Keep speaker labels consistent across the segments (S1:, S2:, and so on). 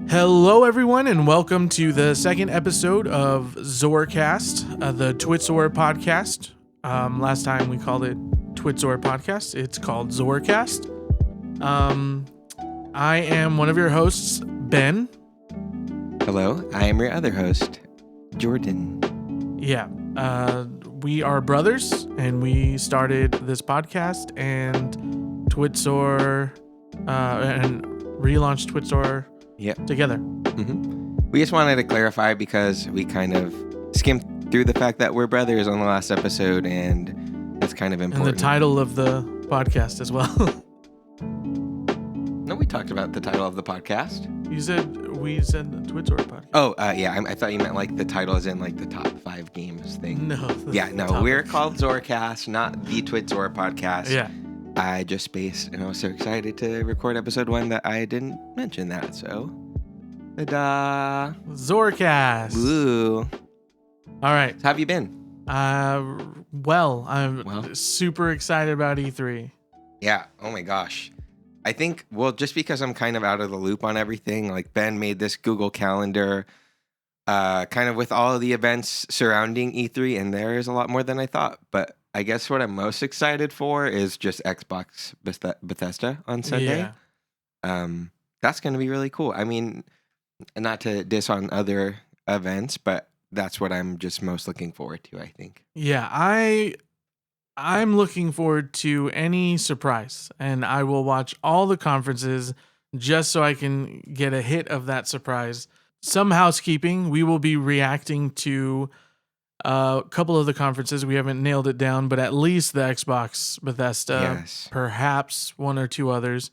S1: Hello, everyone, and welcome to the second episode of Zorcast, the Twitzor podcast. Last time we called it Twitzor podcast. It's called Zorcast. I am one of your hosts, Ben.
S2: Hello, I am your other host, Jordan.
S1: Yeah, we are brothers, and we started this podcast and Twitzor, and relaunched Twitzor.
S2: Yep.
S1: Together.
S2: Mm-hmm. We just wanted to clarify because we kind of skimmed through the fact that we're brothers on the last episode, and it's kind of important.
S1: And the title of the podcast as well.
S2: No, we talked about the title of the podcast.
S1: We said the Twitzor podcast.
S2: Oh, yeah. I thought you meant like the title as in like the top 5 games thing.
S1: No.
S2: No. We're called Zorcast, not the Twitzor podcast.
S1: Yeah.
S2: I just spaced, and I was so excited to record episode 1 that I didn't mention that. So, ta-da!
S1: Zorcast.
S2: Woo!
S1: All right.
S2: So how have you been?
S1: Well, I'm super excited about E3.
S2: Yeah. Oh my gosh. I think, just because I'm kind of out of the loop on everything, like Ben made this Google Calendar, kind of with all of the events surrounding E3, and there is a lot more than I thought. But I guess what I'm most excited for is just Xbox Bethesda on Sunday.
S1: Yeah.
S2: That's going to be really cool. I mean, not to diss on other events, but that's what I'm just most looking forward to, I think.
S1: Yeah, I'm looking forward to any surprise, and I will watch all the conferences just so I can get a hit of that surprise. Some housekeeping, we will be reacting to a couple of the conferences. We haven't nailed it down, but at least the Xbox Bethesda,
S2: Yes.
S1: perhaps one or two others.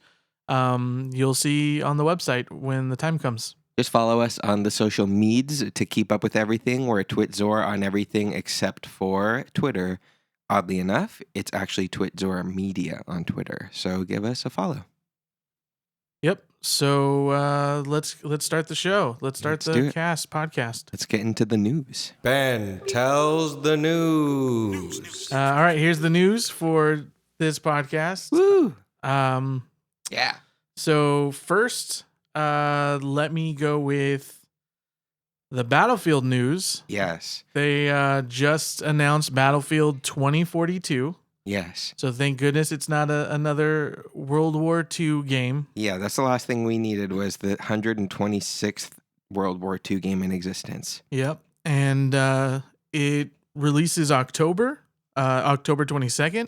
S1: You'll see on the website when the time comes.
S2: Just follow us on the social meds to keep up with everything. We're Twitzor on everything except for Twitter. Oddly enough, it's actually Twitzor Media on Twitter. So give us a follow.
S1: Yep. So let's start the show. Let's start the podcast.
S2: Let's get into the news.
S3: Ben tells the news.
S1: All right, here's the news for this podcast.
S2: Woo!
S1: Yeah. So first, let me go with the Battlefield news.
S2: Yes.
S1: They just announced Battlefield 2042.
S2: Yes.
S1: So thank goodness it's not another World War II game.
S2: Yeah, that's the last thing we needed was the 126th World War II game in existence.
S1: Yep. And it releases October 22nd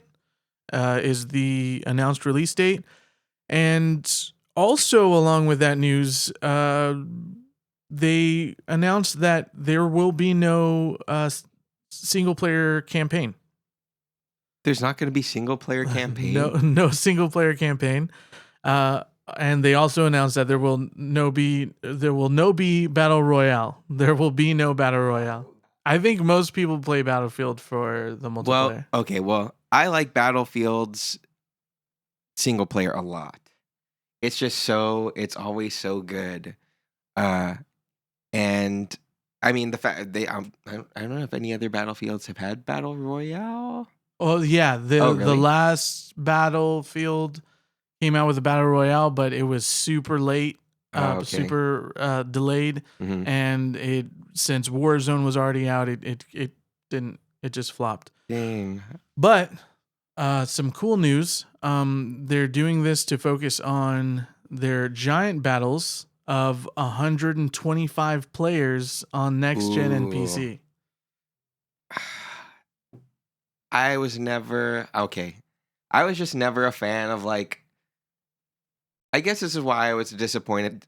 S1: is the announced release date. And also along with that news, they announced that there will be no single-player campaign.
S2: There's not going to be single-player campaign?
S1: No single-player campaign. And they also announced that there will no be Battle Royale. There will be no Battle Royale. I think most people play Battlefield for the multiplayer.
S2: Well, I like Battlefield's single-player a lot. It's just it's always so good. And I mean, the fact I don't know if any other Battlefields have had Battle Royale.
S1: Oh yeah, the last Battlefield came out with a Battle Royale, but it was super late, super delayed, and since Warzone was already out, it just flopped.
S2: Dang.
S1: But some cool news. They're doing this to focus on their giant battles of 125 players on next gen and PC.
S2: I was just never a fan of I guess this is why I was disappointed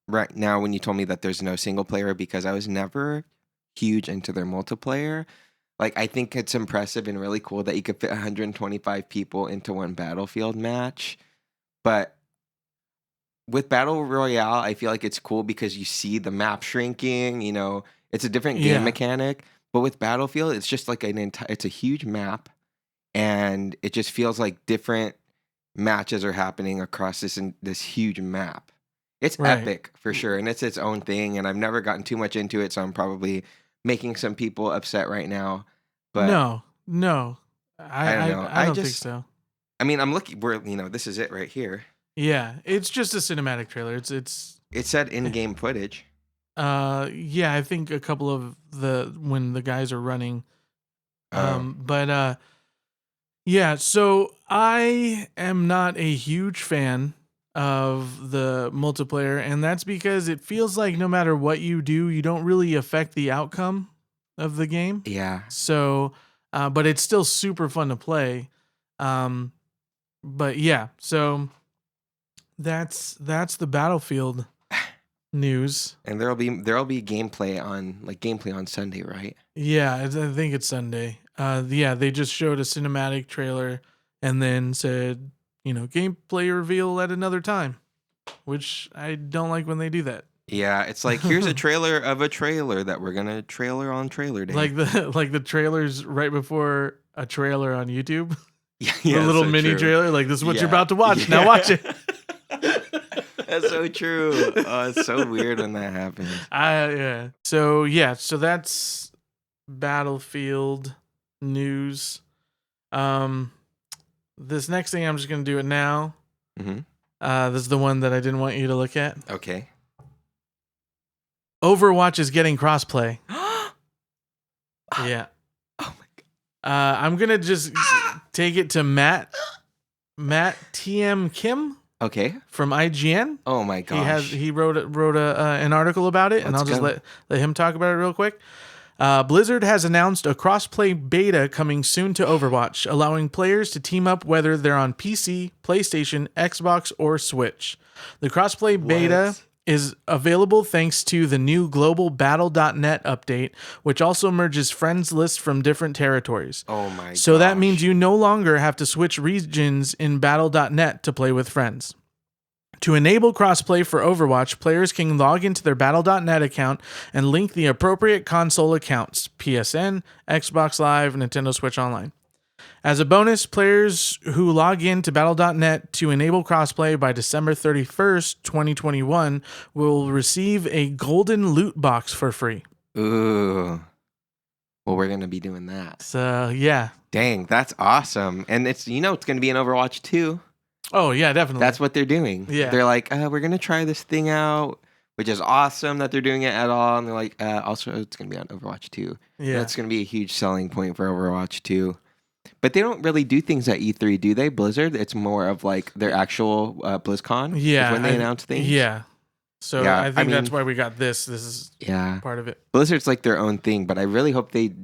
S2: right now when you told me that there's no single player, because I was never huge into their multiplayer. I think it's impressive and really cool that you could fit 125 people into one Battlefield match. But with Battle Royale, I feel like it's cool because you see the map shrinking, it's a different game mechanic. But with Battlefield, it's just it's a huge map, and it just feels like different matches are happening across this huge map. It's epic for sure, and it's its own thing, and I've never gotten too much into it, so I'm probably making some people upset right now. But
S1: no, I don't think so.
S2: I mean, I'm looking. This is it right here.
S1: Yeah, it's just a cinematic trailer. It's
S2: It said in-game footage.
S1: yeah, I think a couple of when the guys are running.
S2: Oh.
S1: But yeah, so I am not a huge fan of the multiplayer, and that's because it feels like no matter what you do, you don't really affect the outcome of the game.
S2: Yeah.
S1: So, but it's still super fun to play. But yeah, so that's the Battlefield news.
S2: And there'll be gameplay on Sunday, right?
S1: Yeah, I think it's Sunday. Yeah, they just showed a cinematic trailer and then said, gameplay reveal at another time, which I don't like when they do that.
S2: Yeah, it's like here's a trailer of a trailer that we're gonna trailer on trailer day.
S1: Like the trailers right before a trailer on YouTube.
S2: Yeah,
S1: The little
S2: so
S1: mini
S2: true.
S1: trailer, like this is what
S2: Yeah.
S1: you're about to watch.
S2: Yeah.
S1: Now watch it.
S2: That's so true. Oh, it's so weird when that happens.
S1: Yeah. So that's Battlefield news. This next thing I'm just gonna do it now.
S2: Mm-hmm.
S1: This is the one that I didn't want you to look at.
S2: Okay.
S1: Overwatch is getting crossplay. Yeah.
S2: Oh my god.
S1: I'm gonna just take it to Matt TM Kim
S2: Okay.
S1: from IGN.
S2: Oh my gosh.
S1: He wrote an article about it, and
S2: Let's
S1: I'll just
S2: go.
S1: let him talk about it real quick. Blizzard has announced a crossplay beta coming soon to Overwatch, allowing players to team up whether they're on PC, PlayStation, Xbox, or Switch. The crossplay beta is available thanks to the new global Battle.net update, which also merges friends lists from different territories.
S2: Oh my god.
S1: So that means you no longer have to switch regions in Battle.net to play with friends. To enable crossplay for Overwatch, players can log into their Battle.net account and link the appropriate console accounts: PSN, Xbox Live, Nintendo Switch Online. As a bonus, players who log in to Battle.net to enable crossplay by December 31st, 2021 will receive a golden loot box for free.
S2: Ooh. Well, we're gonna be doing that.
S1: So, yeah.
S2: Dang, that's awesome. And it's it's gonna be in Overwatch 2.
S1: Oh, yeah, definitely.
S2: That's what they're doing.
S1: Yeah.
S2: They're like, we're gonna try this thing out, which is awesome that they're doing it at all. And they're like, also it's gonna be on Overwatch 2.
S1: Yeah.
S2: That's gonna be a huge selling point for Overwatch 2. But they don't really do things at E3, do they? Blizzard? It's more of like their actual BlizzCon.
S1: Yeah.
S2: Is when they announce things.
S1: Yeah. So
S2: Yeah,
S1: I think
S2: I
S1: that's
S2: mean-
S1: why we got this. This is
S2: Yeah.
S1: part of it.
S2: Blizzard's like their own thing, but I really hope they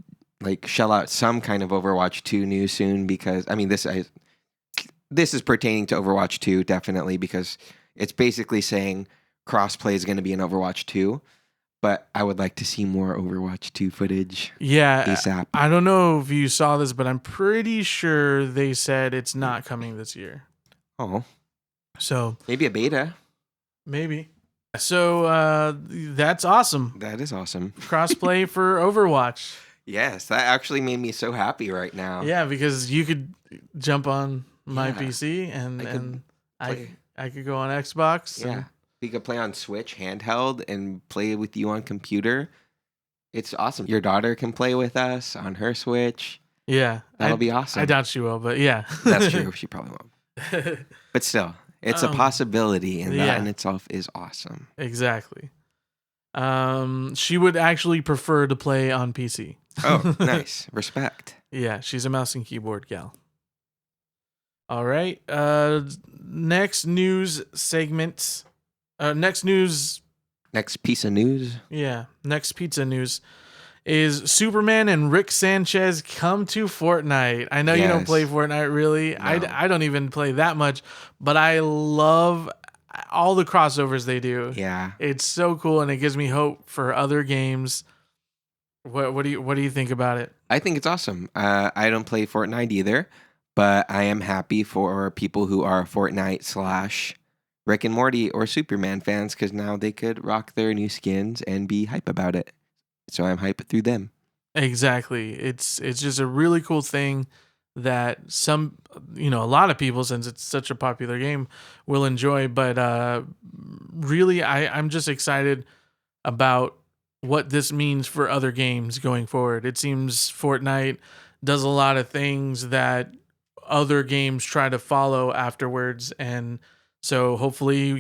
S2: like shell out some kind of Overwatch 2 news soon, because I mean this is pertaining to Overwatch 2 definitely, because it's basically saying crossplay is going to be in Overwatch 2, but I would like to see more Overwatch 2 footage
S1: Yeah.
S2: ASAP.
S1: I don't know if you saw this, but I'm pretty sure they said it's not coming this year.
S2: Oh,
S1: So
S2: maybe a beta.
S1: maybe. So that's awesome.
S2: That is awesome.
S1: Crossplay for Overwatch.
S2: Yes, that actually made me so happy right now.
S1: Yeah, because you could jump on my
S2: Yeah.
S1: PC and
S2: I could play.
S1: I could go on Xbox.
S2: Yeah.
S1: and-
S2: You could play on Switch handheld and play with you on computer. It's awesome. Your daughter can play with us on her Switch.
S1: yeah.
S2: That'll be awesome.
S1: I doubt she will, but yeah.
S2: That's true. She probably won't. But still, it's a possibility, and that
S1: yeah.
S2: in itself is awesome.
S1: Exactly. She would actually prefer to play on PC.
S2: Oh, nice. Respect.
S1: Yeah, she's a mouse and keyboard gal. All right. Next news segment. Next
S2: piece of news.
S1: next pizza news is Superman and Rick Sanchez come to Fortnite. I know you don't
S2: Yes.
S1: play Fortnite really.
S2: No.
S1: I don't even play that much, but I love all the crossovers they do.
S2: Yeah.
S1: It's so cool, and it gives me hope for other games. What do you think about it?
S2: I think it's awesome. I don't play Fortnite either, but I am happy for people who are Fortnite / Rick and Morty or Superman fans, because now they could rock their new skins and be hype about it. So I'm hype through them.
S1: Exactly. It's just a really cool thing that a lot of people, since it's such a popular game, will enjoy. But really, I'm just excited about what this means for other games going forward. It seems Fortnite does a lot of things that other games try to follow afterwards, and So hopefully,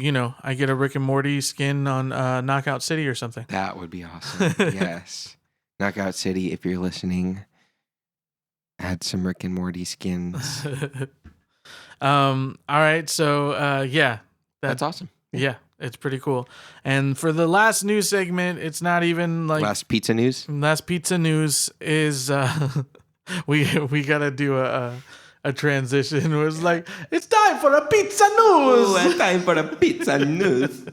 S1: I get a Rick and Morty skin on Knockout City or something.
S2: That would be awesome. Yes. Knockout City, if you're listening, add some Rick and Morty skins.
S1: All right. So,
S2: That's awesome.
S1: Yeah, it's pretty cool. And for the last news segment, it's not even like
S2: Last pizza news.
S1: Last pizza news is we gotta do a transition. It was like it's time for a pizza news.
S2: Oh, it's time for the pizza news.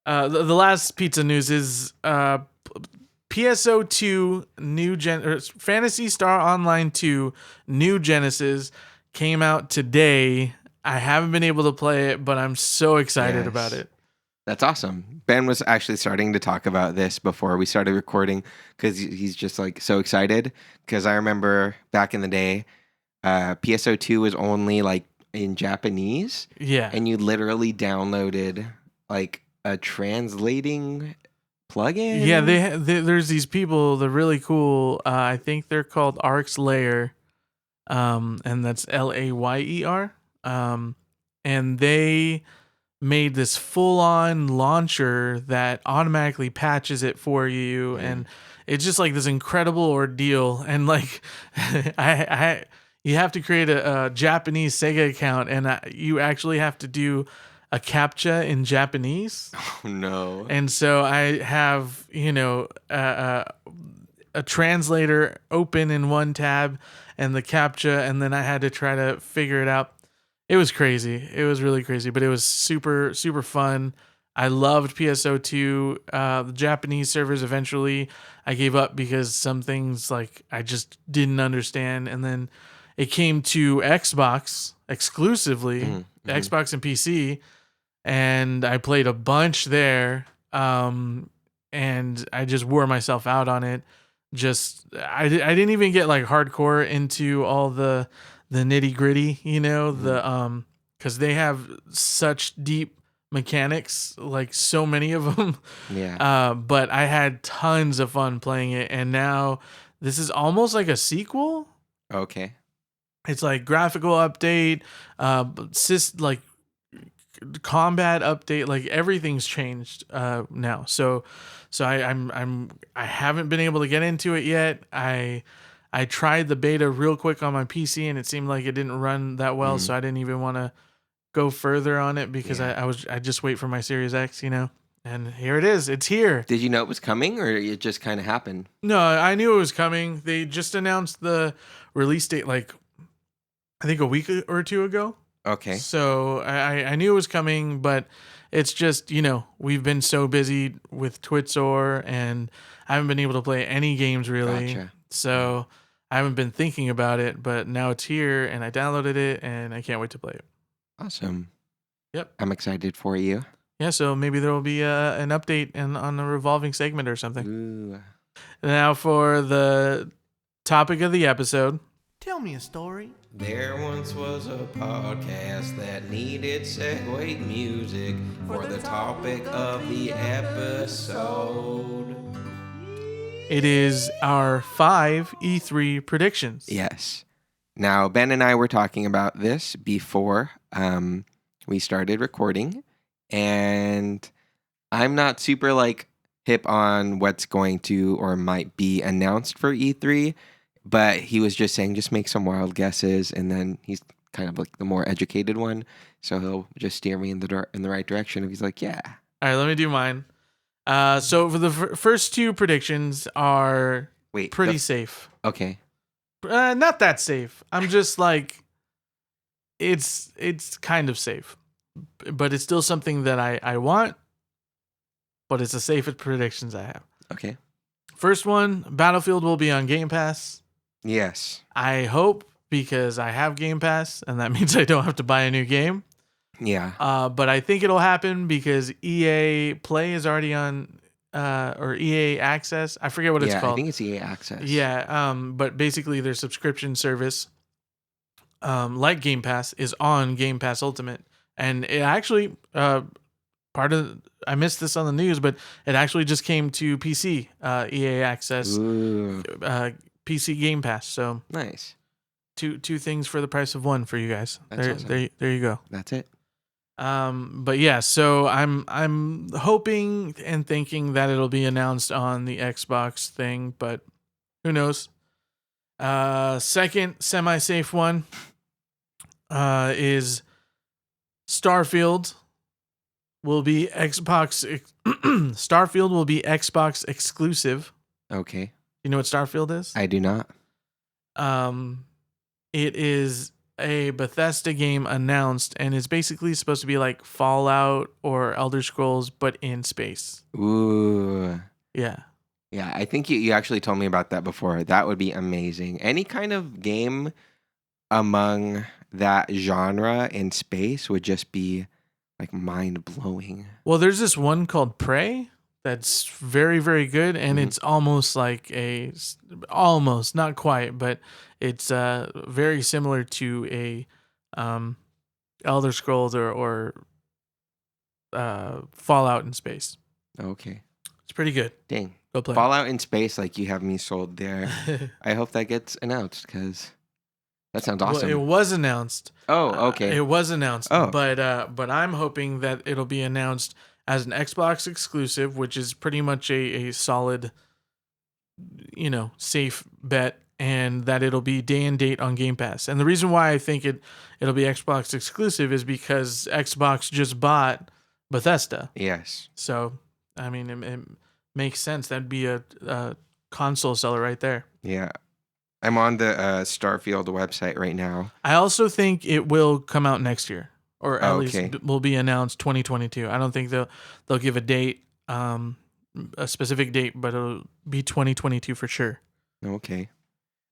S1: The last pizza news is PSO2 Phantasy Star Online 2 New Genesis came out today. I haven't been able to play it, but I'm so excited about it.
S2: That's awesome. Ben was actually starting to talk about this before we started recording because he's just like so excited. Because I remember back in the day, PSO2 was only like in Japanese.
S1: Yeah.
S2: And you literally downloaded like a translating plugin.
S1: Yeah, there's these people, they're really cool. I think they're called Arx Layer. And that's Layer. And they made this full-on launcher that automatically patches it for you, and it's just like this incredible ordeal. And like, you have to create a Japanese Sega account, and you actually have to do a CAPTCHA in Japanese.
S2: Oh no!
S1: And so I have a translator open in one tab and the CAPTCHA, and then I had to try to figure it out. It was crazy. It was really crazy, but it was super, super fun. I loved PSO2. The Japanese servers, eventually I gave up because some things like I just didn't understand. And then it came to Xbox exclusively, Xbox and PC, and I played a bunch there. And I just wore myself out on it. I didn't even get like hardcore into all the nitty gritty, because they have such deep mechanics, like so many of them.
S2: Yeah.
S1: But I had tons of fun playing it, and now this is almost like a sequel.
S2: Okay.
S1: It's like graphical update, like combat update, like everything's changed now. So I haven't been able to get into it yet. I tried the beta real quick on my PC, and it seemed like it didn't run that well, so I didn't even want to go further on it because I just wait for my Series X, and here it is. It's here.
S2: Did you know it was coming, or it just kind of happened?
S1: No, I knew it was coming. They just announced the release date, like I think a week or two ago.
S2: Okay.
S1: So I knew it was coming, but it's just, we've been so busy with Twitzor, and I haven't been able to play any games really.
S2: Gotcha.
S1: So I haven't been thinking about it, but now it's here, and I downloaded it, and I can't wait to play it.
S2: Awesome.
S1: Yep.
S2: I'm excited for you.
S1: Yeah, so maybe there will be an update on a revolving segment or something.
S2: Ooh.
S1: Now for the topic of the episode.
S4: Tell me a story.
S3: There once was a podcast that needed segue music for the topic of the episode.
S1: It is our 5 E3 predictions.
S2: Yes. Now, Ben and I were talking about this before we started recording, and I'm not super hip on what's going to or might be announced for E3, but he was just saying just make some wild guesses, and then he's kind of like the more educated one, so he'll just steer me in the right direction if he's like, yeah.
S1: All right, let me do mine. So for the first two predictions are pretty safe.
S2: Okay.
S1: Not that safe. I'm just like, it's kind of safe, but it's still something that I want, but it's the safest predictions I have.
S2: Okay.
S1: First one, Battlefield will be on Game Pass.
S2: Yes.
S1: I hope, because I have Game Pass, and that means I don't have to buy a new game.
S2: Yeah.
S1: But I think it'll happen because EA Play is already on, or EA Access. I forget what it's called.
S2: I think it's EA Access.
S1: Yeah. But basically their subscription service, like Game Pass, is on Game Pass Ultimate. And it actually, I missed this on the news, but it actually just came to PC, EA Access, PC Game Pass. So
S2: nice.
S1: two things for the price of one for you guys.
S2: That's awesome.
S1: There you go.
S2: That's it.
S1: But yeah, so I'm hoping and thinking that it'll be announced on the Xbox thing, but who knows? Second semi-safe one is Starfield will be Xbox Starfield will be Xbox exclusive.
S2: Okay.
S1: You know what Starfield is?
S2: I do not.
S1: It is a Bethesda game announced, and it's basically supposed to be like Fallout or Elder Scrolls, but in space.
S2: Ooh.
S1: Yeah.
S2: Yeah, I think you actually told me about that before. That would be amazing. Any kind of game among that genre in space would just be like mind-blowing.
S1: Well, there's this one called Prey that's very, very good, and it's almost like almost, not quite, but it's very similar to a Elder Scrolls or Fallout in space.
S2: Okay.
S1: It's pretty good.
S2: Dang.
S1: Go play.
S2: Fallout in space, like you have me sold there. I hope that gets announced because that sounds awesome.
S1: Well, it was announced.
S2: Oh, okay.
S1: It was announced.
S2: Oh.
S1: But I'm hoping that it'll be announced as an Xbox exclusive, which is pretty much a solid, safe bet, and that it'll be day and date on Game Pass. And the reason why I think it'll be Xbox exclusive is because Xbox just bought Bethesda.
S2: Yes.
S1: So, I mean, it makes sense. That'd be a console seller right there.
S2: Yeah. I'm on the Starfield website right now.
S1: I also think it will come out next year, or at
S2: Okay.
S1: least will be announced 2022. I don't think they'll give a date, a specific date, but it'll be 2022 for sure.
S2: Okay.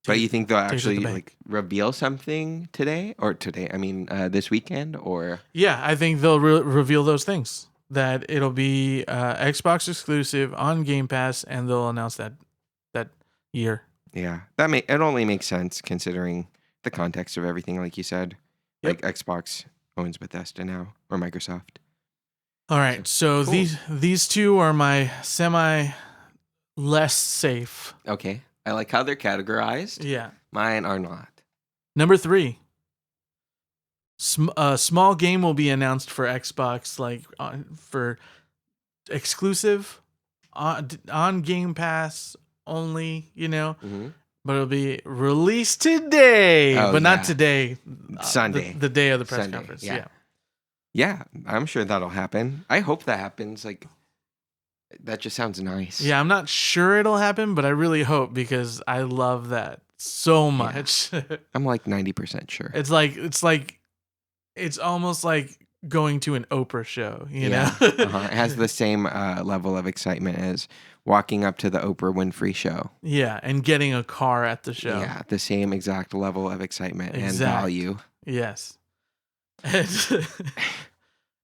S2: But you think they'll
S1: Takes it
S2: actually
S1: to the bank.
S2: like reveal something today? I mean, this weekend or?
S1: Yeah, I think they'll reveal those things. That it'll be Xbox exclusive on Game Pass, and they'll announce that year.
S2: Yeah, it only makes sense considering the context of everything, like you said.
S1: Yep.
S2: Like Xbox owns Bethesda now, or Microsoft.
S1: All right, so
S2: Cool.
S1: these two are my semi less safe.
S2: Okay, I like how they're categorized.
S1: Yeah.
S2: Mine are not.
S1: Number 3. A small game will be announced for Xbox, like for exclusive on Game Pass only,
S2: Mm-hmm.
S1: but it'll be released today,
S2: Oh,
S1: but not
S2: yeah.
S1: today.
S2: Sunday.
S1: The day of the press
S2: Sunday,
S1: conference.
S2: yeah.
S1: Yeah.
S2: Yeah, I'm sure that'll happen. I hope that happens. Like, that just sounds nice.
S1: Yeah, I'm not sure it'll happen, but I really hope because I love that so much.
S2: I'm like 90% sure.
S1: It's almost like going to an Oprah show, you know?
S2: It has the same level of excitement as walking up to the Oprah Winfrey show.
S1: Yeah, and getting a car at the show.
S2: Yeah, the same exact level of excitement and
S1: Exact.
S2: value.
S1: Yes.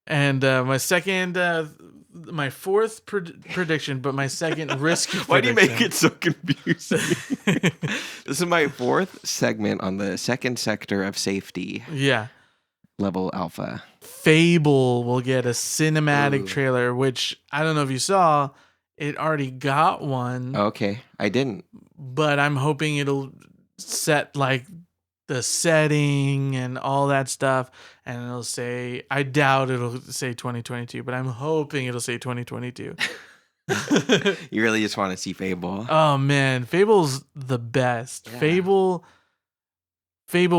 S1: And my fourth prediction, but my second risky prediction.
S2: Why do you make it so confusing? This is my fourth segment on the second sector of safety,
S1: Yeah.
S2: level alpha.
S1: Fable will get a cinematic
S2: Ooh.
S1: trailer, which I don't know if you saw. It already got one,
S2: Okay, I didn't.
S1: but I'm hoping it'll set like the setting and all that stuff, and it'll say, I doubt it'll say 2022, but I'm hoping it'll say 2022.
S2: You really just want to see Fable.
S1: Oh man, Fable's the best.
S2: Yeah.
S1: Fable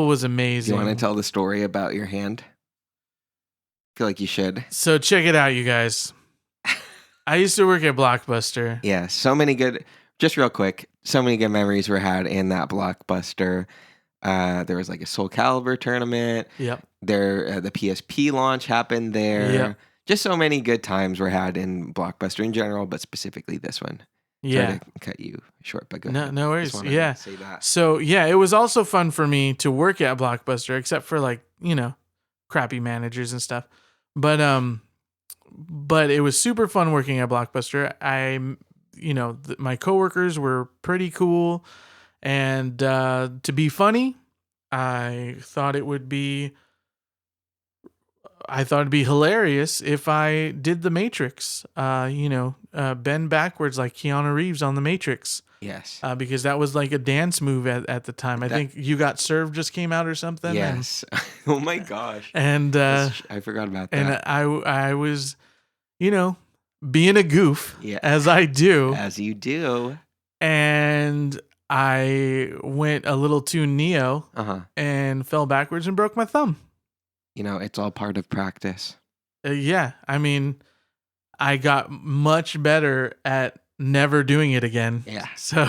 S1: was
S2: Do
S1: amazing.
S2: you want to tell the story about your hand? I feel like you should.
S1: So check it out, you guys. I used to work at Blockbuster.
S2: Yeah, so many good, just real quick, so many good memories were had in that Blockbuster. There was like a Soul Calibur tournament.
S1: Yep.
S2: There, the PSP launch happened there.
S1: Yep.
S2: Just so many good times were had in Blockbuster in general, but specifically this one.
S1: Yeah.
S2: Sorry to cut you short, but go
S1: No,
S2: ahead.
S1: no worries.
S2: Just wanted
S1: Yeah.
S2: to say that.
S1: So yeah, it was also fun for me to work at Blockbuster, except for like, crappy managers and stuff. But it was super fun working at Blockbuster. My coworkers were pretty cool, and to be funny, I thought it'd be hilarious if I did the Matrix. Bend backwards like Keanu Reeves on the Matrix.
S2: Yes.
S1: Because that was like a dance move at the time. I think You Got Served just came out or something.
S2: Yes. Oh my gosh.
S1: And
S2: I forgot about that.
S1: and I was, being a goof,
S2: Yeah.
S1: as I do.
S2: As you do.
S1: And I went a little too Neo and fell backwards and broke my thumb.
S2: It's all part of practice.
S1: Yeah. I mean, I got much better at never doing it again.
S2: Yeah.
S1: So,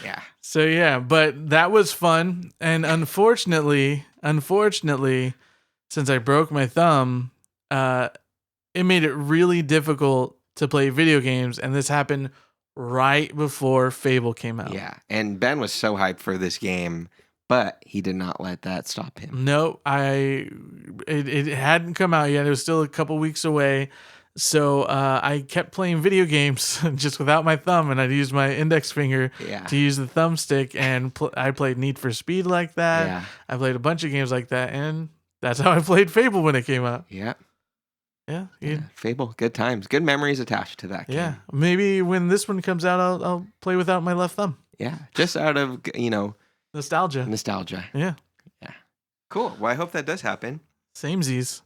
S2: yeah.
S1: So, yeah, but that was fun. And unfortunately, since I broke my thumb, it made it really difficult to play video games. And this happened right before Fable came out.
S2: Yeah. And Ben was so hyped for this game, but he did not let that stop him.
S1: No, it hadn't come out yet. It was still a couple weeks away. So I kept playing video games just without my thumb, and I'd use my index finger to use the thumbstick, and I played Need for Speed like that.
S2: Yeah.
S1: I played a bunch of games like that, and that's how I played Fable when it came out.
S2: Yeah.
S1: Yeah.
S2: Fable, good times. Good memories attached to that game.
S1: Yeah. Maybe when this one comes out, I'll play without my left thumb.
S2: Yeah. Just out of,
S1: Nostalgia.
S2: Yeah. Yeah. Cool. Well, I hope that does happen.
S1: Samesies.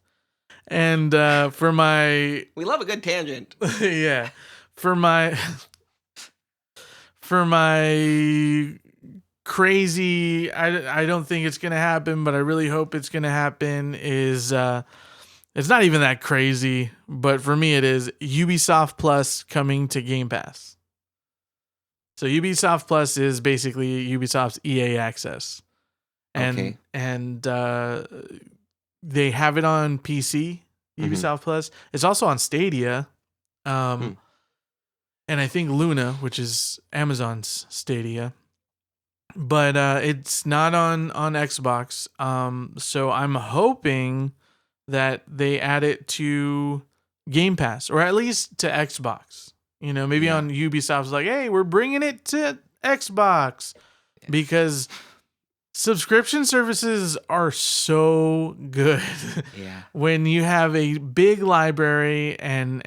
S1: And for my...
S2: We love a good tangent.
S1: Yeah. For my crazy, I don't think it's going to happen, but I really hope it's going to happen is... it's not even that crazy, but for me it is Ubisoft Plus coming to Game Pass. So Ubisoft Plus is basically Ubisoft's EA access. And they have it on PC, Ubisoft Plus. It's also on Stadia. And I think Luna, which is Amazon's Stadia. But it's not on Xbox. So I'm hoping that they add it to Game Pass, or at least to Xbox. Maybe on Ubisoft's like, hey, we're bringing it to Xbox. Because subscription services are so good.
S2: Yeah.
S1: When you have a big library and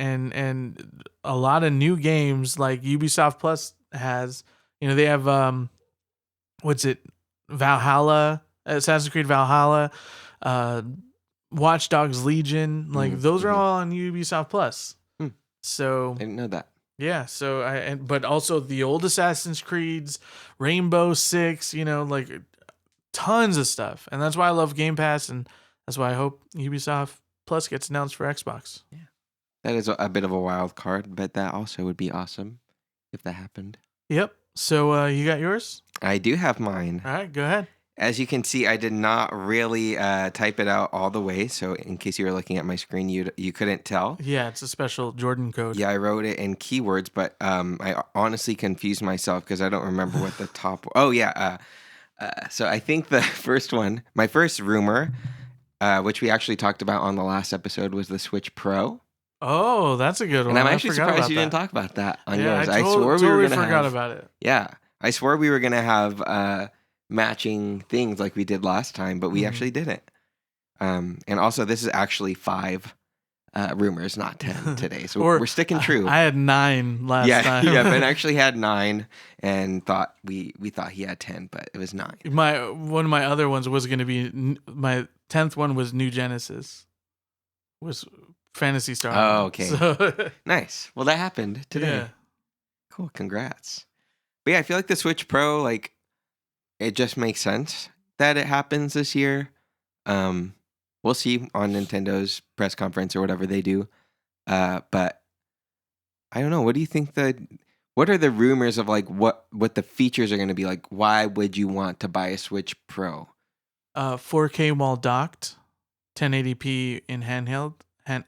S1: a lot of new games like Ubisoft Plus has, they have Valhalla, Assassin's Creed Valhalla, Watch Dogs Legion, those are all on Ubisoft Plus. So
S2: I didn't know that.
S1: Yeah, so but also the old Assassin's Creeds, Rainbow Six, tons of stuff. And that's why I love Game Pass, and that's why I hope Ubisoft Plus gets announced for Xbox.
S2: Yeah. That is a bit of a wild card, but that also would be awesome if that happened.
S1: Yep. So you got yours?
S2: I do have mine.
S1: All right, go ahead.
S2: As you can see, I did not really type it out all the way. So in case you were looking at my screen, you couldn't tell.
S1: Yeah, it's a special Jordan code.
S2: Yeah, I wrote it in keywords, but I honestly confused myself because I don't remember what the top... Oh, yeah. So I think the first one, my first rumor, which we actually talked about on the last episode, was the Switch Pro.
S1: Oh, that's a good one.
S2: And I'm actually surprised you didn't talk about that on yours.
S1: I
S2: swore
S1: we were going to
S2: forgot
S1: about it.
S2: Yeah, I swore we were going to have matching things like we did last time, but we actually didn't. And also, this is actually 5 rumors, not 10 today. So we're sticking true.
S1: I had 9 last time.
S2: Yeah, Ben actually had 9 and thought we thought he had 10, but it was 9.
S1: One of my other ones was going to be, my 10th one was New Genesis. Was Phantasy Star Online.
S2: Oh, okay.
S1: So
S2: Nice. Well, that happened today.
S1: Yeah.
S2: Cool. Congrats. But yeah, I feel like the Switch Pro, it just makes sense that it happens this year. We'll see on Nintendo's press conference or whatever they do. But I don't know. What do you think what are the rumors of what the features are going to be like? Why would you want to buy a Switch Pro?
S1: 4K while docked, 1080p in handheld. I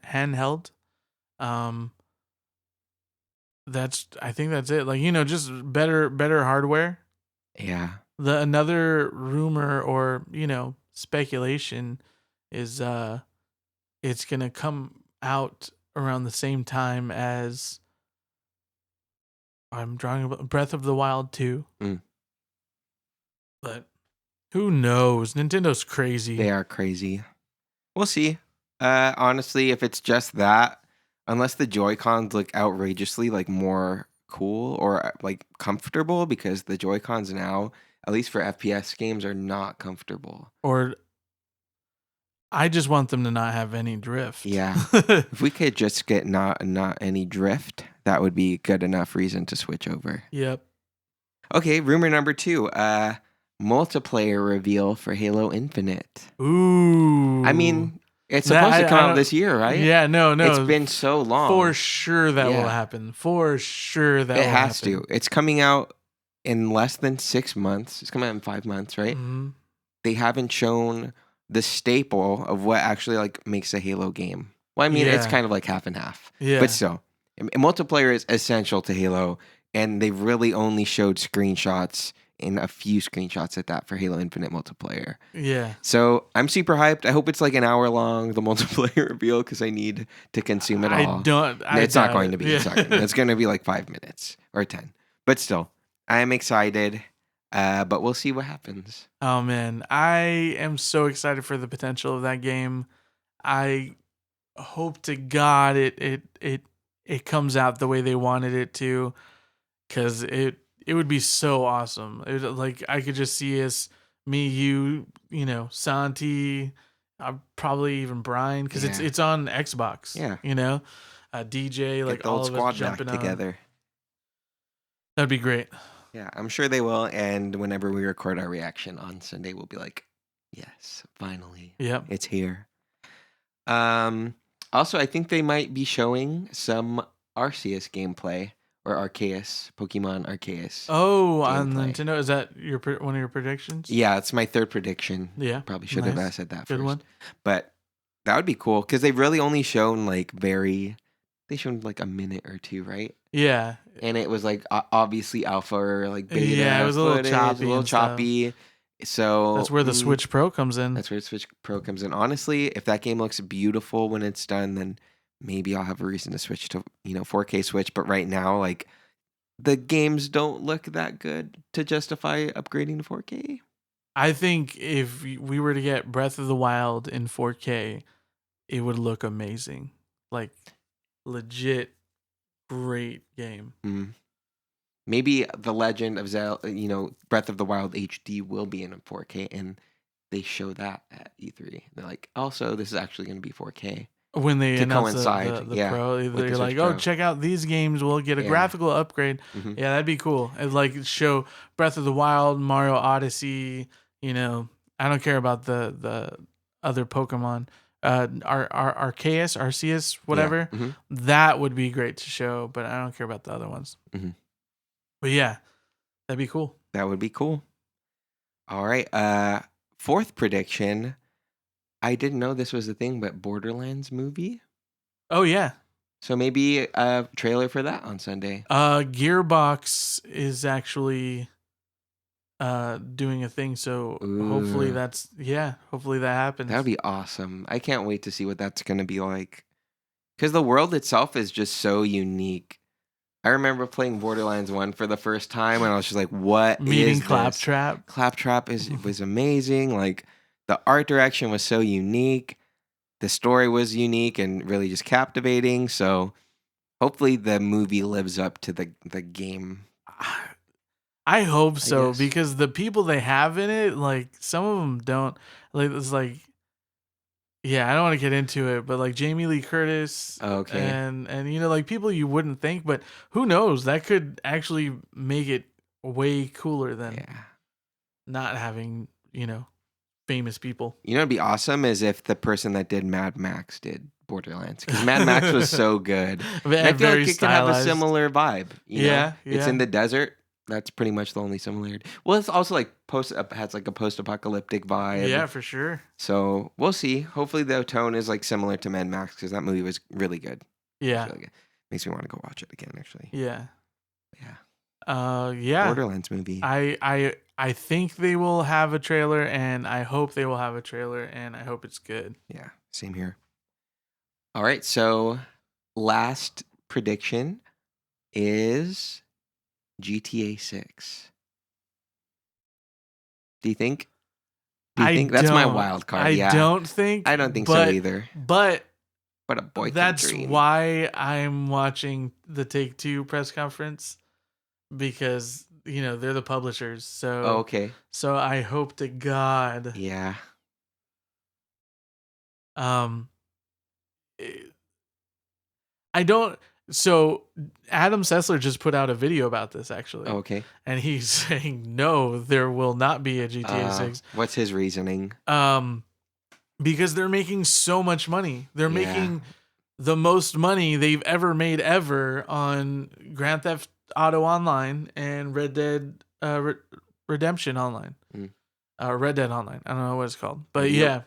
S1: think that's it. Just better hardware.
S2: Yeah.
S1: Another rumor or speculation is it's gonna come out around the same time as I'm drawing about Breath of the Wild 2. But who knows? Nintendo's crazy.
S2: They are crazy. We'll see. Honestly, if it's just that, unless the Joy-Cons look outrageously more cool or like comfortable, because the Joy-Cons now, at least for FPS games, are not comfortable.
S1: Or I just want them to not have any drift.
S2: Yeah. If we could just get not any drift, that would be good enough reason to switch over.
S1: Yep.
S2: Okay, rumor number 2. Multiplayer reveal for Halo Infinite.
S1: Ooh.
S2: I mean, it's supposed to come out this year, right?
S1: Yeah, no.
S2: It's been so long.
S1: For sure that will
S2: Yeah.
S1: happen. For sure that
S2: It
S1: will
S2: has
S1: happen.
S2: to. It's coming out in less than 6 months. It's coming out in 5 months, right?
S1: Mm-hmm.
S2: They haven't shown the staple of what actually like makes a Halo game. Well, I mean, it's
S1: Yeah.
S2: kind of like half and half.
S1: Yeah.
S2: But still, multiplayer is essential to Halo, and they've really only showed screenshots, and a few screenshots at that, for Halo Infinite multiplayer.
S1: Yeah.
S2: So I'm super hyped. I hope it's like an hour long, the multiplayer reveal, because I need to consume it all. It's not going to be.
S1: Yeah.
S2: It's going to be like 5 minutes or 10. But still, I am excited. But we'll see what happens.
S1: Oh man, I am so excited for the potential of that game. I hope to God it comes out the way they wanted it to, because it would be so awesome. Like I could just see us, me, you, Santi, probably even Brian, because it's on Xbox.
S2: Yeah.
S1: DJ,
S2: Get
S1: like
S2: the
S1: all
S2: old
S1: of
S2: squad
S1: us jumping
S2: back together.
S1: That'd be great.
S2: Yeah, I'm sure they will. And whenever we record our reaction on Sunday, we'll be like, yes, finally.
S1: Yep.
S2: It's here. Also, I think they might be showing some Arceus gameplay, or Arceus, Pokemon Arceus.
S1: Oh, on
S2: gameplay.
S1: Nintendo? Is that one of your predictions?
S2: Yeah, it's my third prediction.
S1: Yeah.
S2: Probably should have
S1: Nice.
S2: said that
S1: Good
S2: first.
S1: one.
S2: But that would be cool, because they've really only shown they showed like a minute or two, right?
S1: Yeah.
S2: And it was like obviously alpha or like beta.
S1: Yeah, it was a little
S2: footage,
S1: choppy
S2: A little
S1: and stuff.
S2: choppy. So
S1: That's where the Switch Pro comes in.
S2: That's where Switch Pro comes in. Honestly, if that game looks beautiful when it's done, then maybe I'll have a reason to switch to 4K Switch. But right now, like, the games don't look that good to justify upgrading to 4K.
S1: I think if we were to get Breath of the Wild in 4K, it would look amazing. Like, legit great game.
S2: Maybe The Legend of Zelda, Breath of the Wild HD will be in 4K, and they show that at E3. They're like, also, this is actually going to be 4K.
S1: When they announce
S2: coincide,
S1: the Pro, they're
S2: the
S1: like,
S2: Switch
S1: oh,
S2: Pro.
S1: check out these games. We'll get a graphical upgrade.
S2: Mhm.
S1: Yeah, that'd be cool. It'd like show Breath of the Wild, Mario Odyssey. I don't care about the other Pokemon. Arceus, whatever.
S2: Yeah. Mhm.
S1: That would be great to show, but I don't care about the other ones.
S2: Mhm.
S1: But yeah, that'd be cool.
S2: That would be cool. All right. Fourth prediction. I didn't know this was a thing, but Borderlands movie.
S1: Oh yeah.
S2: So maybe a trailer for that on Sunday.
S1: Gearbox is actually doing a thing, so hopefully hopefully that happens.
S2: That would be awesome. I can't wait to see what that's going to be like. Because the world itself is just so unique. I remember playing Borderlands 1 for the first time, and I was just like, what
S1: Meeting
S2: is this?
S1: Claptrap.
S2: Claptrap was amazing. Like, the art direction was so unique. The story was unique and really just captivating. So hopefully the movie lives up to the game.
S1: I hope so,
S2: guess.
S1: because the people they have in it, like, some of them don't. Like, it's like, yeah, I don't want to get into it, but like Jamie Lee Curtis,
S2: Okay.
S1: and like people you wouldn't think, but who knows? That could actually make it way cooler than not having famous people.
S2: It'd be awesome is if the person that did Mad Max did Borderlands, because Mad Max was so good. And I feel like it could have a similar vibe. It's in the desert. That's pretty much the only similarity. Well, it's also like has like a post-apocalyptic vibe.
S1: Yeah, for sure.
S2: So we'll see. Hopefully the tone is like similar to Mad Max, because that movie was really good.
S1: Yeah.
S2: Really good. Makes me want to go watch it again, actually.
S1: Yeah.
S2: Yeah.
S1: Yeah.
S2: Borderlands movie.
S1: I think they will have a trailer, and I hope they will have a trailer, and I hope it's good.
S2: Yeah, same here. All right, so last prediction is GTA 6. Do you think? That's my wild card?
S1: I don't think
S2: so either.
S1: But
S2: what a boy.
S1: That's
S2: dream.
S1: why I'm watching the Take-Two press conference, because they're the publishers. So
S2: Oh, okay.
S1: so I hope to God.
S2: Yeah.
S1: Um, I don't. So Adam Sessler just put out a video about this actually,
S2: Oh, okay.
S1: and he's saying no, there will not be a GTA 6.
S2: What's his reasoning?
S1: Because they're making so much money. They're
S2: Yeah.
S1: making the most money they've ever made on Grand Theft Auto Online and Red Dead Redemption Online. Red Dead Online. I don't know what it's called. But
S2: Yep.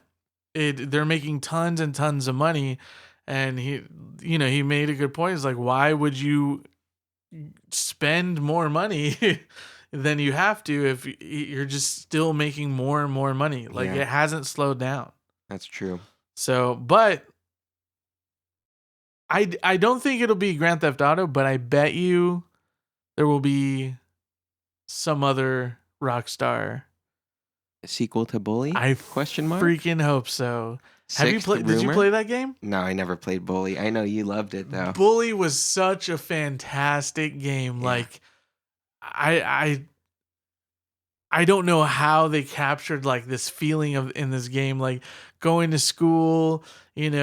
S1: they're making tons and tons of money, and he made a good point. It's like, why would you spend more money than you have to if you're just still making more and more money? Like,
S2: Yeah.
S1: it hasn't slowed down.
S2: That's true.
S1: So, but I don't think it'll be Grand Theft Auto, but I bet you there will be some other Rockstar.
S2: A sequel to Bully?
S1: I
S2: Question mark?
S1: freaking hope so. Have you
S2: Sixth
S1: played? Did you
S2: rumor?
S1: play that game?
S2: No, I never played Bully. I know you loved it though.
S1: Bully was such a fantastic game.
S2: Yeah.
S1: Like, I don't know how they captured like this feeling in this game, like going to school, being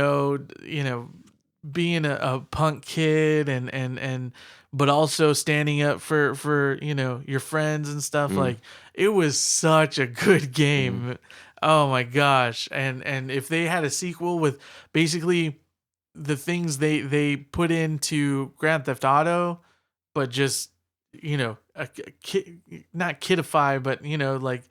S1: a punk kid and but also standing up for your friends and stuff. Like, it was such a good game. Oh my gosh. And if they had a sequel with basically the things they put into Grand Theft Auto, but just not kidify, but like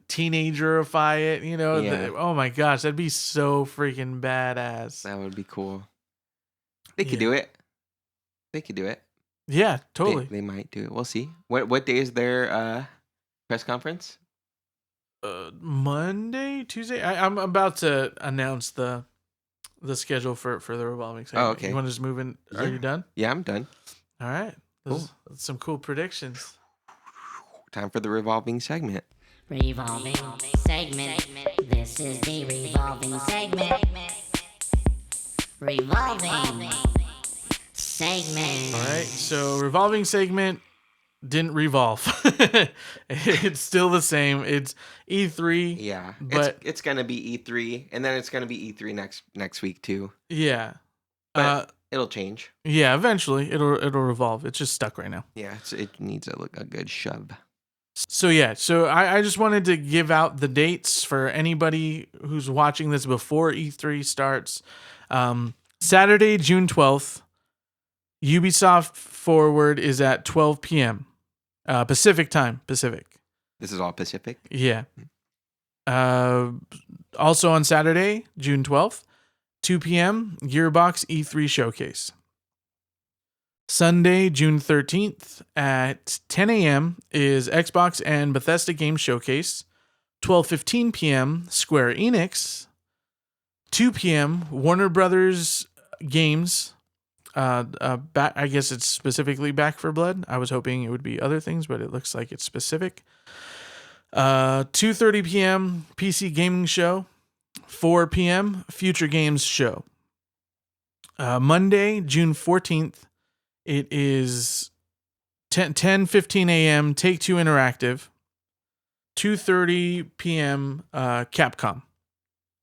S1: teenagerify it,
S2: Yeah.
S1: oh my gosh, that'd be so freaking badass.
S2: That would be cool. They could
S1: Yeah.
S2: do it. They could do it.
S1: Yeah, totally.
S2: They might do it. We'll see. What day is their press conference?
S1: Monday, Tuesday. I'm about to announce the schedule for the revolving segment.
S2: Oh, okay.
S1: You want to just move in? Are
S2: Yeah.
S1: you done?
S2: Yeah, I'm done.
S1: All right.
S2: Cool.
S1: That's some cool predictions.
S2: Time for the revolving segment.
S4: Revolving segment. This is the revolving segment. Revolving segment.
S1: All right. So revolving segment didn't revolve. It's still the same. It's E3.
S2: Yeah,
S1: But
S2: it's gonna be E3, and then it's gonna be E3 next week too.
S1: yeah.
S2: But it'll change.
S1: Yeah, eventually it'll revolve. It's just stuck right now.
S2: Yeah, it needs a good shove.
S1: So yeah, so I just wanted to give out the dates for anybody who's watching this before E3 starts. Saturday, June 12th, Ubisoft Forward is at 12 p.m. Pacific time. Pacific.
S2: This is all Pacific.
S1: Yeah. Also on Saturday, June 12th, 2 p.m., Gearbox E3 Showcase. Sunday, June 13th at 10 a.m. is Xbox and Bethesda Game Showcase. 12:15 p.m. Square Enix. 2 p.m. Warner Brothers Games. I guess it's specifically Back for Blood. I was hoping it would be other things, but it looks like it's specific. 2:30 p.m. PC Gaming Show. 4 p.m. Future Games Show. Monday, June 14th. It is 10:15 a.m. Take-Two Interactive. 2:30 p.m. Capcom.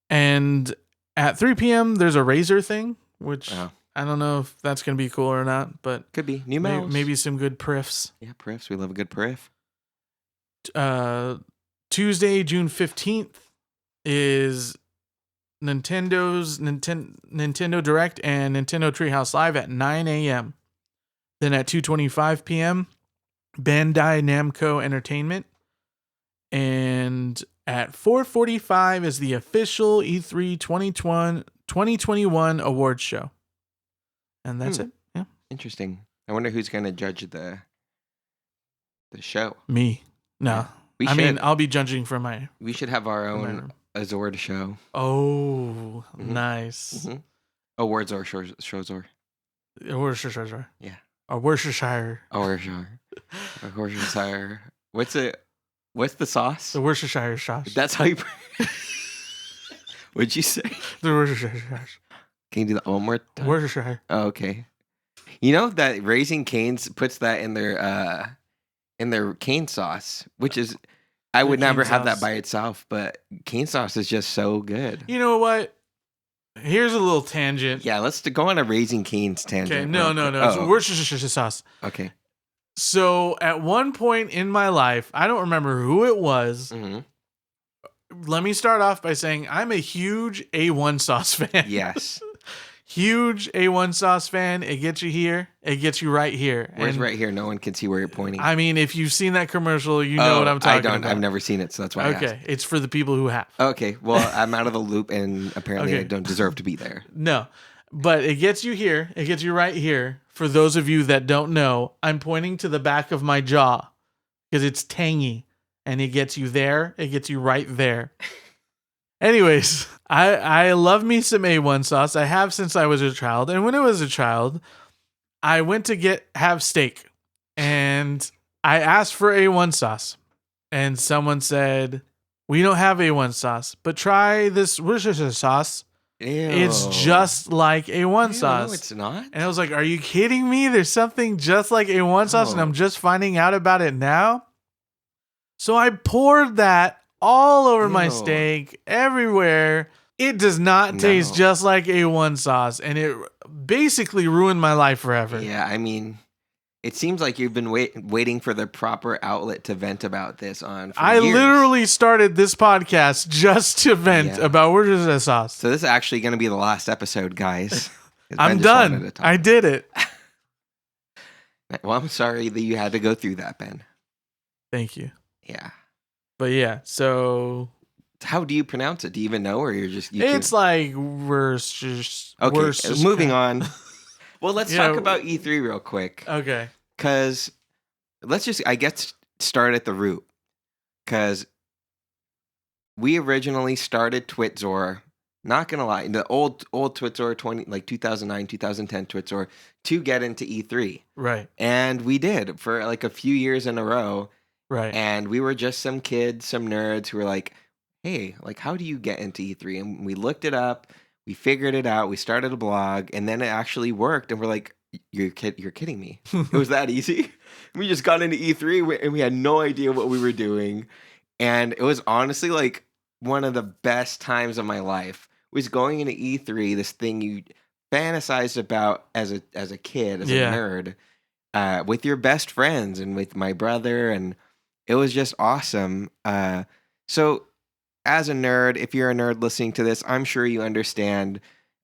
S1: And at 3 p.m. there's a Razer thing, which I don't know if that's going to be cool or not, but
S2: Could be new mouse.
S1: maybe some good priffs.
S2: Yeah, priffs. We love a good priff.
S1: Tuesday, June 15th is Nintendo's Nintendo Direct and Nintendo Treehouse Live at 9 a.m. Then at 2:25 p.m., Bandai Namco Entertainment. And at 4:45 is the official E3 2021 awards show. And that's it. Yeah.
S2: Interesting. I wonder who's gonna judge the show.
S1: Me. No.
S2: We
S1: I mean, I'll be judging from my...
S2: we should have our
S1: from my
S2: own
S1: room.
S2: Azord show.
S1: Oh,
S2: Mhm.
S1: nice.
S2: Mm-hmm. Awards or Showzor.
S1: Worcestershire.
S2: Yeah.
S1: Or Worcestershire.
S2: Worcestershire. What's the sauce?
S1: The Worcestershire sauce.
S2: That's how you. What'd you say?
S1: The Worcestershire sauce.
S2: Can you do that one more time?
S1: Worcestershire.
S2: Oh, okay. You know that Raising Cane's puts that in their cane sauce, which is I
S1: Their
S2: would
S1: cane
S2: never have that
S1: sauce.
S2: by itself, but cane sauce is just so good.
S1: You know what? Here's a little tangent.
S2: Yeah, let's go on a Raising Cane's tangent.
S1: Okay, no. It's
S2: Oh,
S1: Worcestershire sauce.
S2: okay.
S1: So at one point in my life, I don't remember who it was.
S2: Hmm.
S1: Let me start off by saying I'm a huge A1 sauce fan.
S2: Yes.
S1: Huge A1 sauce fan. It gets you here. It gets you right here.
S2: Where's
S1: And,
S2: right here? No one can see where you're pointing.
S1: I mean, if you've seen that commercial, you know what I'm talking about.
S2: I've never seen it, so that's why I asked.
S1: Okay, it's for the people who have.
S2: Okay, well, I'm out of the loop, and apparently
S1: Okay.
S2: I don't deserve to be there.
S1: No, but it gets you here. It gets you right here. For those of you that don't know, I'm pointing to the back of my jaw because it's tangy, and it gets you there. It gets you right there. Anyways, I love me some A1 sauce. I have since I was a child, and when I was a child, I went to have steak, and I asked for A1 sauce, and someone said, "We don't have A1 sauce, but try this Worcestershire sauce.
S2: Ew.
S1: It's just like A1
S2: Ew,
S1: sauce."
S2: No, it's not.
S1: And I was like, "Are you kidding me? There's something just like A1 sauce, and
S2: Oh.
S1: I'm just finding out about it now." So I poured that all over my
S2: Ew.
S1: steak, everywhere. It does not taste
S2: No.
S1: just like A1 sauce, and it basically ruined my life forever.
S2: Yeah, I mean, it seems like you've been waiting for the proper outlet to vent about this on. For
S1: I
S2: years.
S1: literally started this podcast just to vent
S2: Yeah.
S1: about Worcestershire sauce.
S2: So this is actually going to be the last episode, guys. 'Cause
S1: I'm
S2: Ben just wanted
S1: done.
S2: to talk.
S1: I did it.
S2: Well, I'm sorry that you had to go through that, Ben.
S1: Thank you.
S2: Yeah.
S1: But yeah, so
S2: How do you pronounce it? Do you even know, or you're just?
S1: it's like Worcestershire.
S2: Okay. Moving on. Well, let's
S1: Yeah.
S2: talk about E3 real quick,
S1: Okay.
S2: because let's just, I guess, start at the root, because we originally started Twitzor. Not gonna lie, the old Twitzor 2009, 2010 Twitzor to get into E3,
S1: Right.
S2: and we did for like a few years in a row.
S1: Right.
S2: And we were just some kids, some nerds who were like, hey, like, how do you get into E3? And we looked it up, we figured it out, we started a blog, and then it actually worked. And we're like, you're kidding me. It was that easy. We just got into E3 and we had no idea what we were doing. And it was honestly like one of the best times of my life was going into E3, this thing you fantasized about as a kid, as
S1: Yeah.
S2: a nerd, with your best friends and with my brother, and it was just awesome. So as a nerd, if you're a nerd listening to this, I'm sure you understand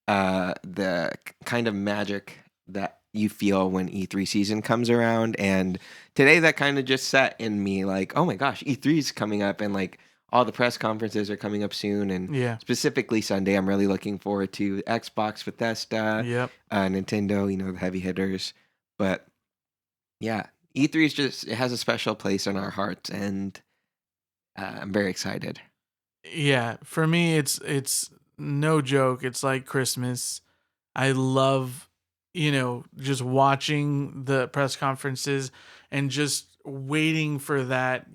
S2: the kind of magic that you feel when E3 season comes around. And today that kind of just set in me like, oh my gosh, E3 is coming up, and like all the press conferences are coming up soon. And
S1: Yeah.
S2: specifically Sunday, I'm really looking forward to Xbox, Bethesda,
S1: Yep.
S2: Nintendo, the heavy hitters. But yeah, E3 is just, it has a special place in our hearts, and I'm very excited.
S1: Yeah. For me, it's no joke. It's like Christmas. I love, just watching the press conferences and just waiting for that,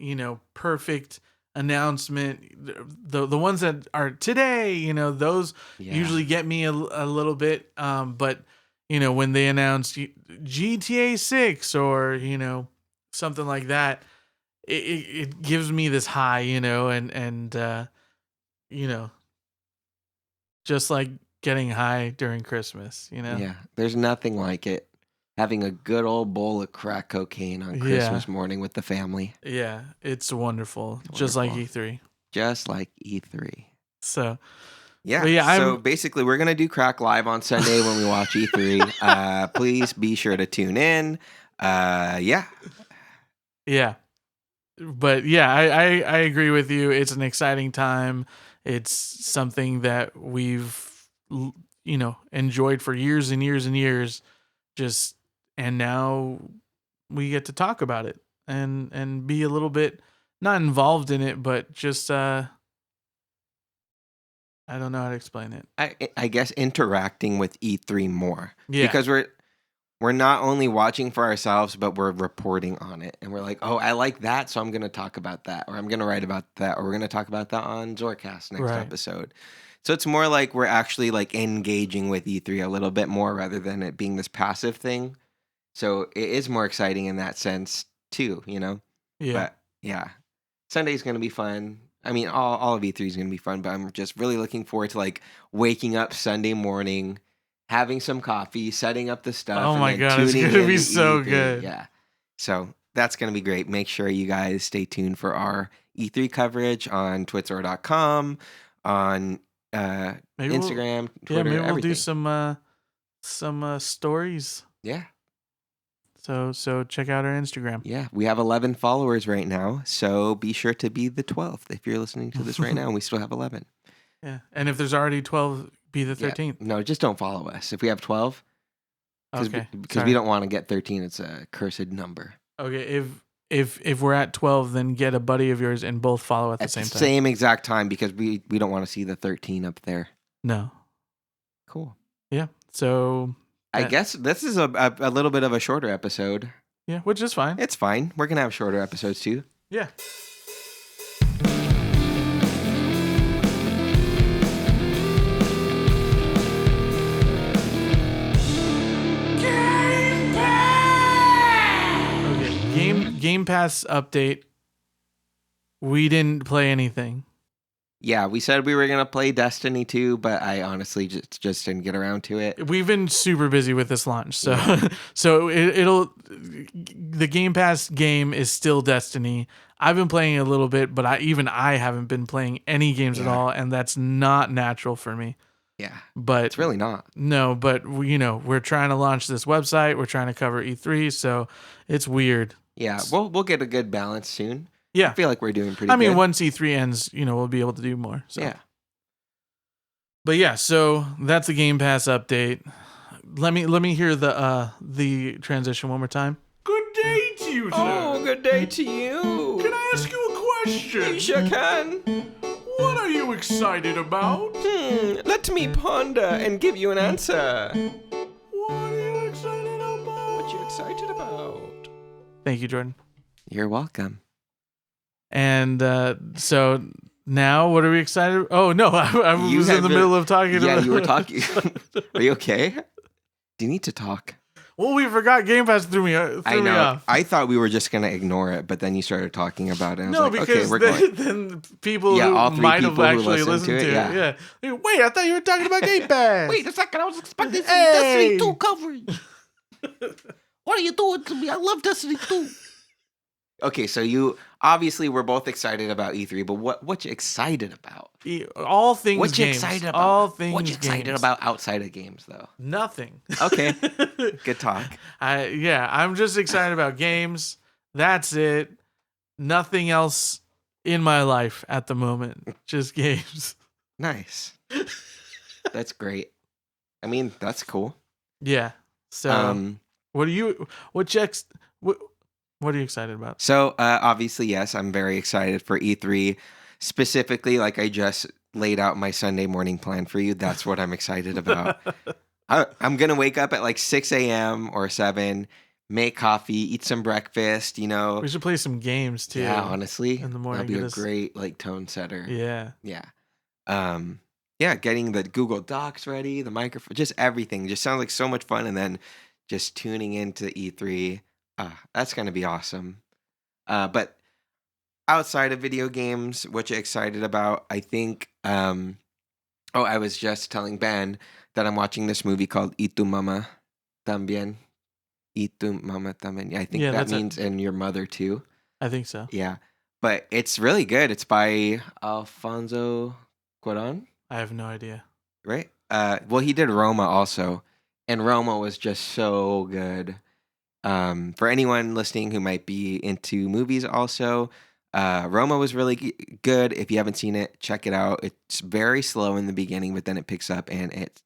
S1: perfect announcement. The ones that are today, those
S2: Yeah.
S1: usually get me a little bit. But when they announce GTA 6 or something like that, it gives me this high, and just like getting high during Christmas,
S2: Yeah, there's nothing like it. Having a good old bowl of crack cocaine on Christmas morning with the family.
S1: Yeah, it's wonderful. Just like
S2: Wonderful.
S1: E3.
S2: Just like E3.
S1: So
S2: Yeah,
S1: But yeah,
S2: so
S1: I'm-
S2: basically we're going to do crack live on Sunday when we watch E3. Please be sure to tune in. Yeah.
S1: yeah. But yeah, I agree with you. It's an exciting time. It's something that we've enjoyed for years and years and years. And now we get to talk about it and be a little bit not involved in it, but just I don't know how to explain it.
S2: I guess interacting with E3 more.
S1: Yeah.
S2: Because we're not only watching for ourselves, but we're reporting on it. And we're like, oh, I like that, so I'm going to talk about that. Or I'm going to write about that. Or we're going to talk about that on Zorcast next
S1: Right.
S2: episode. So it's more like we're actually like engaging with E3 a little bit more rather than it being this passive thing. So it is more exciting in that sense too, you know?
S1: Yeah.
S2: But yeah, Sunday's going to be fun. I mean, all of E3 is going to be fun, but I'm just really looking forward to like waking up Sunday morning, having some coffee, setting up the stuff.
S1: Oh
S2: and
S1: my
S2: then
S1: God, it's
S2: tuning
S1: gonna
S2: in
S1: be
S2: to
S1: so
S2: E3.
S1: good.
S2: Yeah. So that's going to be great. Make sure you guys stay tuned for our E3 coverage on Twitzor.com, on
S1: Maybe
S2: Instagram,
S1: Yeah,
S2: Twitter,
S1: maybe we'll
S2: everything.
S1: do some stories.
S2: Yeah.
S1: So check out our Instagram.
S2: Yeah, we have 11 followers right now, so be sure to be the 12th if you're listening to this right now, and we still have 11.
S1: Yeah, and if there's already 12, be the 13th.
S2: No, just don't follow us. If we have 12,
S1: Okay,
S2: because we don't want to get 13. It's a cursed number.
S1: Okay, if we're at 12, then get a buddy of yours and both follow at the same time.
S2: Same exact time, because we don't want to see the 13 up there.
S1: No.
S2: Cool.
S1: Yeah. So
S2: I guess this is a little bit of a shorter episode.
S1: yeah, which is fine.
S2: It's fine. We're gonna have shorter episodes too.
S1: Yeah. Okay, Game Pass update. We didn't play anything.
S2: Yeah, we said we were gonna play Destiny 2, but I honestly just didn't get around to it.
S1: We've been super busy with this launch, so so the Game Pass game is still Destiny. I've been playing a little bit, but I haven't been playing any games at all, and that's not natural for me.
S2: Yeah,
S1: But
S2: it's really not.
S1: No, but we're trying to launch this website. We're trying to cover E3, so it's weird.
S2: Yeah, we'll get a good balance soon.
S1: Yeah,
S2: I feel like we're doing pretty good.
S1: I mean, once E3 ends, we'll be able to do more. So.
S2: Yeah.
S1: But yeah, so that's the Game Pass update. Let me hear the transition one more time. Good day to you, sir.
S3: Oh, good day to you.
S1: Can I ask you a question?
S3: You sure can.
S1: What are you excited about?
S3: Let me ponder and give you an answer.
S1: What are you excited about?
S3: What you excited about?
S1: Thank you, Jordan.
S2: You're welcome.
S1: And so now, what are we excited? Oh no, I was in the middle of talking.
S2: Yeah, you were talking. Are you okay? Do you need to talk?
S1: Well, we forgot Game Pass threw me
S2: I know.
S1: me off.
S2: I thought we were just gonna ignore it, but then you started talking about it. And I
S1: No,
S2: was like,
S1: because
S2: okay, we're going.
S1: then people
S2: all
S1: who
S2: three
S1: might have
S2: people who
S1: actually
S2: listened
S1: listened
S2: to
S1: to
S2: it,
S1: it. Yeah. Wait, I thought you were talking about Game Pass.
S3: Wait a second, I was expecting some
S1: Hey!
S3: Destiny 2 coverage. What are you doing to me? I love Destiny 2.
S2: Okay, so you obviously we're both excited about E3, but what you excited about?
S1: All things
S2: What you
S1: games.
S2: excited about?
S1: All things
S2: What you excited
S1: games.
S2: about outside of games, though?
S1: Nothing.
S2: Okay, good talk.
S1: I'm just excited about games. That's it. Nothing else in my life at the moment. Just games.
S2: Nice. That's great. I mean, that's cool.
S1: Yeah. So what are you excited about?
S2: So obviously, yes, I'm very excited for E3. Specifically, like I just laid out my Sunday morning plan for you. That's what I'm excited about. I'm going to wake up at like 6 a.m. or 7, make coffee, eat some breakfast,
S1: We should play some games too.
S2: Yeah, honestly.
S1: in the morning.
S2: That'd be a great like tone setter.
S1: Yeah.
S2: Yeah. Yeah, getting the Google Docs ready, the microphone, just everything. Just sounds like so much fun. And then just tuning into E3. That's going to be awesome. But outside of video games, what you excited about? I think, I was just telling Ben that I'm watching this movie called Y Tu Mama También. Y Tu Mama También. Yeah, I think that means and your mother too.
S1: I think so.
S2: Yeah. But it's really good. It's by Alfonso Cuarón,
S1: I have no idea.
S2: right? Well, he did Roma also. And Roma was just so good. For anyone listening who might be into movies also, Roma was really good. If you haven't seen it, check it out. It's very slow in the beginning, but then it picks up and it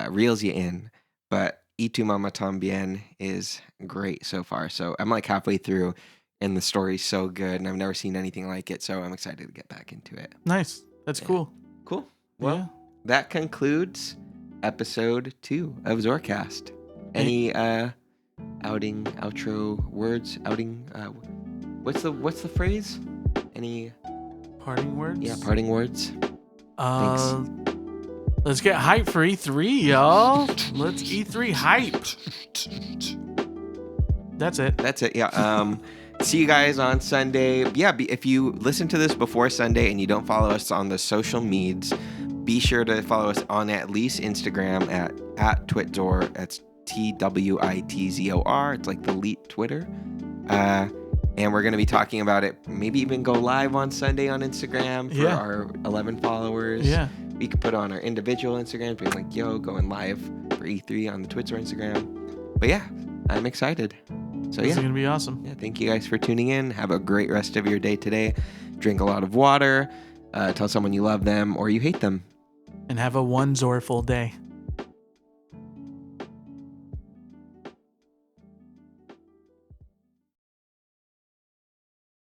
S2: reels you in. But Y Tu Mama También is great so far. So I'm like halfway through and the story's so good and I've never seen anything like it. So I'm excited to get back into it.
S1: Nice. That's cool.
S2: Cool. Well, that concludes episode 2 of Zorcast. Any outro words? What's the phrase? Any
S1: Parting words?
S2: Yeah, parting words.
S1: Thanks. Let's get hype for E3, y'all. Let's E3 hype. That's it.
S2: That's it. Yeah. See you guys on Sunday. Yeah. If you listen to this before Sunday and you don't follow us on the social medias, be sure to follow us on at least Instagram at Twitzor. That's TWITZOR. It's like the elite Twitter. And we're going to be talking about it. Maybe even go live on Sunday on Instagram for our 11 followers.
S1: Yeah.
S2: We could put on our individual Instagrams, being like, yo, going live for E3 on the Twitzor Instagram. But yeah, I'm excited. So
S1: This is
S2: yeah.
S1: going to be awesome.
S2: Yeah, thank you guys for tuning in. Have a great rest of your day today. Drink a lot of water. Tell someone you love them or you hate them.
S1: And have a one Zorful day.